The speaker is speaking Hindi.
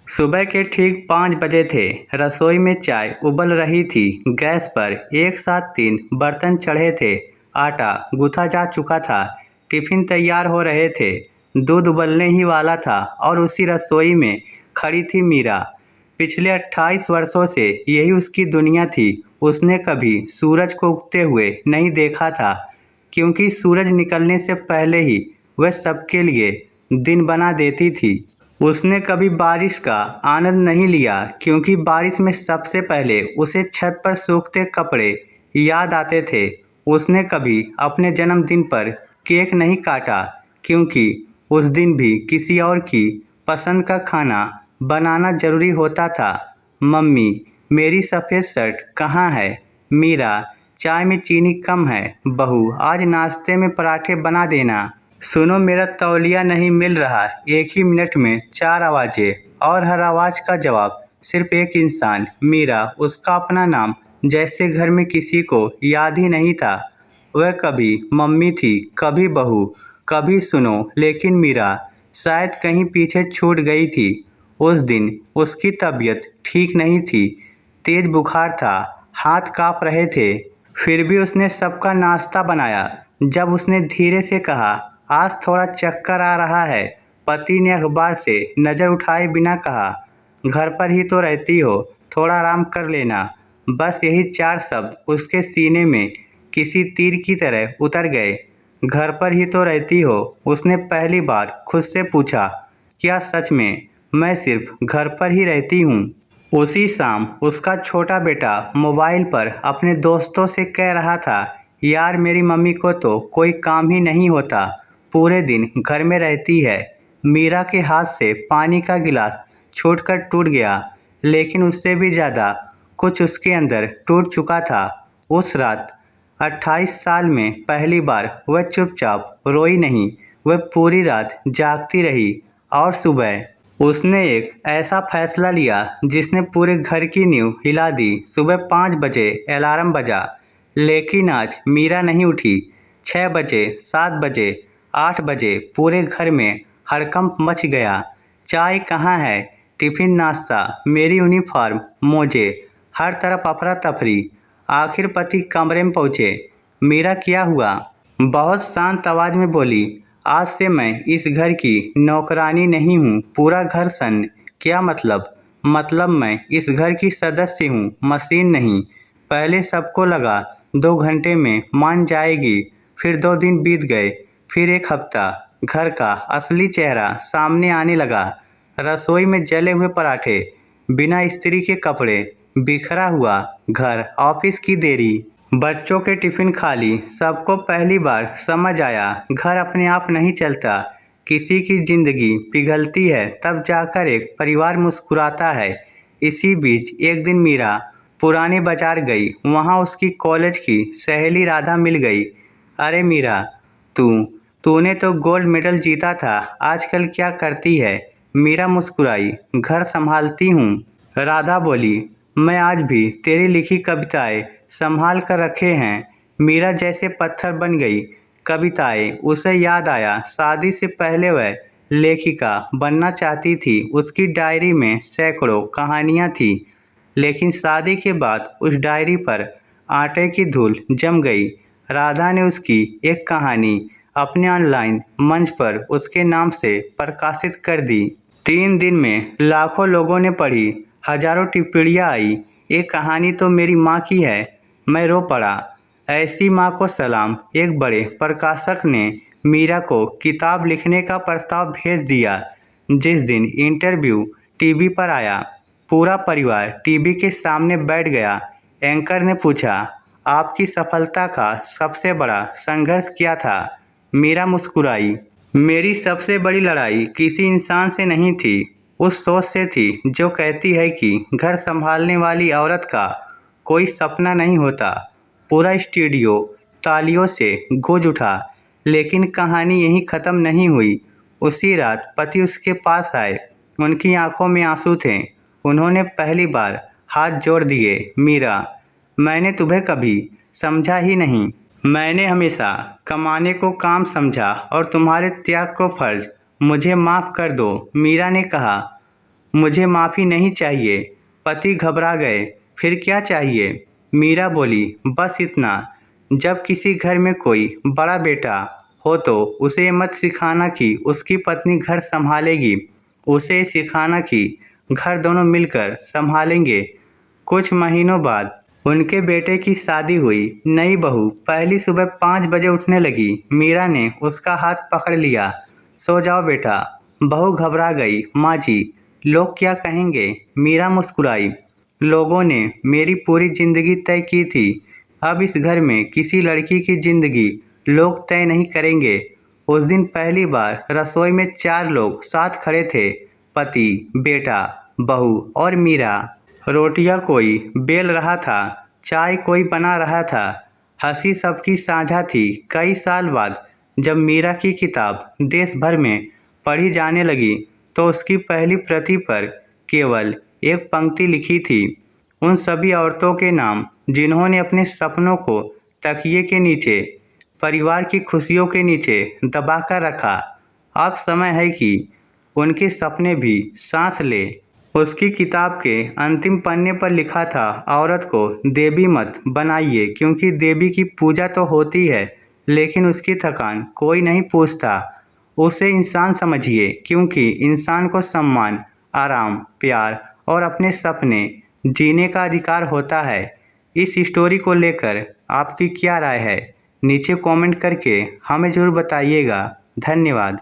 सुबह के ठीक 5 बजे थे। रसोई में चाय उबल रही थी। गैस पर एक साथ 3 बर्तन चढ़े थे। आटा गूथा जा चुका था। टिफिन तैयार हो रहे थे। दूध उबलने ही वाला था और उसी रसोई में खड़ी थी मीरा। पिछले 28 वर्षों से यही उसकी दुनिया थी। उसने कभी सूरज को उगते हुए नहीं देखा था, क्योंकि सूरज निकलने से पहले ही वह सबके लिए दिन बना देती थी। उसने कभी बारिश का आनंद नहीं लिया, क्योंकि बारिश में सबसे पहले उसे छत पर सूखते कपड़े याद आते थे। उसने कभी अपने जन्मदिन पर केक नहीं काटा, क्योंकि उस दिन भी किसी और की पसंद का खाना बनाना जरूरी होता था। मम्मी, मेरी सफ़ेद शर्ट कहाँ है? मीरा, चाय में चीनी कम है। बहू, आज नाश्ते में पराठे बना देना। सुनो, मेरा तौलिया नहीं मिल रहा। एक ही मिनट में 4 आवाज़ें, और हर आवाज़ का जवाब सिर्फ एक इंसान, मीरा। उसका अपना नाम जैसे घर में किसी को याद ही नहीं था। वह कभी मम्मी थी, कभी बहू, कभी सुनो, लेकिन मीरा शायद कहीं पीछे छूट गई थी। उस दिन उसकी तबीयत ठीक नहीं थी। तेज बुखार था, हाथ काँप रहे थे। फिर भी उसने सबका नाश्ता बनाया। जब उसने धीरे से कहा, आज थोड़ा चक्कर आ रहा है, पति ने अखबार से नज़र उठाए बिना कहा, घर पर ही तो रहती हो, थोड़ा आराम कर लेना। बस यही 4 शब्द उसके सीने में किसी तीर की तरह उतर गए। घर पर ही तो रहती हो, उसने पहली बार खुद से पूछा। क्या सच में मैं सिर्फ घर पर ही रहती हूँ? उसी शाम उसका छोटा बेटा मोबाइल पर अपने दोस्तों से कह रहा था, यार मेरी मम्मी को तो कोई काम ही नहीं होता, पूरे दिन घर में रहती है। मीरा के हाथ से पानी का गिलास छूटकर टूट गया, लेकिन उससे भी ज़्यादा कुछ उसके अंदर टूट चुका था। उस रात 28 साल में पहली बार वह चुपचाप रोई नहीं, वह पूरी रात जागती रही। और सुबह उसने एक ऐसा फैसला लिया जिसने पूरे घर की नींव हिला दी। सुबह 5 बजे अलार्म बजा, लेकिन आज मीरा नहीं उठी। 6 बजे, 7 बजे, 8 बजे पूरे घर में हड़कंप मच गया। चाय कहाँ है? टिफिन, नाश्ता, मेरी यूनिफॉर्म, मोजे, हर तरफ अफरा तफरी। आखिर पति कमरे में पहुँचे। मीरा, क्या हुआ? बहुत शांत आवाज़ में बोली, आज से मैं इस घर की नौकरानी नहीं हूँ। पूरा घर सन्न। क्या मतलब? मतलब मैं इस घर की सदस्य हूँ, मशीन नहीं। पहले सबको लगा 2 घंटे में मान जाएगी, फिर 2 दिन बीत गए, फिर 1 हफ्ता। घर का असली चेहरा सामने आने लगा। रसोई में जले हुए पराठे, बिना इस्त्री के कपड़े, बिखरा हुआ घर, ऑफिस की देरी, बच्चों के टिफिन खाली। सबको पहली बार समझ आया, घर अपने आप नहीं चलता। किसी की जिंदगी पिघलती है, तब जाकर एक परिवार मुस्कुराता है। इसी बीच एक दिन मीरा पुराने बाजार गई। वहाँ उसकी कॉलेज की सहेली राधा मिल गई। अरे मीरा, तूने तो गोल्ड मेडल जीता था, आजकल क्या करती है? मीरा मुस्कुराई, घर संभालती हूँ। राधा बोली, मैं आज भी तेरी लिखी कविताएं संभाल कर रखे हैं। मीरा जैसे पत्थर बन गई। कविताएं, उसे याद आया, शादी से पहले वह लेखिका बनना चाहती थी। उसकी डायरी में सैकड़ों कहानियां थी, लेकिन शादी के बाद उस डायरी पर आटे की धूल जम गई। राधा ने उसकी एक कहानी अपने ऑनलाइन मंच पर उसके नाम से प्रकाशित कर दी। 3 दिन में लाखों लोगों ने पढ़ी, हजारों टिप्पणियाँ आई। ये कहानी तो मेरी माँ की है। मैं रो पड़ा। ऐसी माँ को सलाम। एक बड़े प्रकाशक ने मीरा को किताब लिखने का प्रस्ताव भेज दिया। जिस दिन इंटरव्यू टीवी पर आया, पूरा परिवार टीवी के सामने बैठ गया। एंकर ने पूछा, आपकी सफलता का सबसे बड़ा संघर्ष क्या था? मीरा मुस्कुराई, मेरी सबसे बड़ी लड़ाई किसी इंसान से नहीं थी, उस सोच से थी जो कहती है कि घर संभालने वाली औरत का कोई सपना नहीं होता। पूरा स्टूडियो तालियों से गूंज उठा। लेकिन कहानी यहीं ख़त्म नहीं हुई। उसी रात पति उसके पास आए। उनकी आंखों में आंसू थे। उन्होंने पहली बार हाथ जोड़ दिए। मीरा, मैंने तुम्हें कभी समझा ही नहीं। मैंने हमेशा कमाने को काम समझा और तुम्हारे त्याग को फर्ज। मुझे माफ़ कर दो। मीरा ने कहा, मुझे माफ़ी नहीं चाहिए। पति घबरा गए। फिर क्या चाहिए? मीरा बोली, बस इतना। जब किसी घर में कोई बड़ा बेटा हो तो उसे मत सिखाना कि उसकी पत्नी घर संभालेगी, उसे सिखाना कि घर दोनों मिलकर संभालेंगे। कुछ महीनों बाद उनके बेटे की शादी हुई। नई बहू पहली सुबह 5 बजे उठने लगी। मीरा ने उसका हाथ पकड़ लिया। सो जाओ बेटा। बहू घबरा गई। माँ जी, लोग क्या कहेंगे? मीरा मुस्कुराई। लोगों ने मेरी पूरी जिंदगी तय की थी। अब इस घर में किसी लड़की की जिंदगी लोग तय नहीं करेंगे। उस दिन पहली बार रसोई में 4 लोग साथ खड़े थे, पति, बेटा, बहू और मीरा। रोटियां कोई बेल रहा था, चाय कोई बना रहा था, हंसी सबकी साझा थी। कई साल बाद जब मीरा की किताब देश भर में पढ़ी जाने लगी तो उसकी पहली प्रति पर केवल एक पंक्ति लिखी थी, उन सभी औरतों के नाम जिन्होंने अपने सपनों को तकिए के नीचे, परिवार की खुशियों के नीचे दबाकर रखा। अब समय है कि उनके सपने भी सांस ले। उसकी किताब के अंतिम पन्ने पर लिखा था, औरत को देवी मत बनाइए, क्योंकि देवी की पूजा तो होती है लेकिन उसकी थकान कोई नहीं पूछता। उसे इंसान समझिए, क्योंकि इंसान को सम्मान, आराम, प्यार और अपने सपने जीने का अधिकार होता है। इस स्टोरी को लेकर आपकी क्या राय है? नीचे कमेंट करके हमें ज़रूर बताइएगा। धन्यवाद।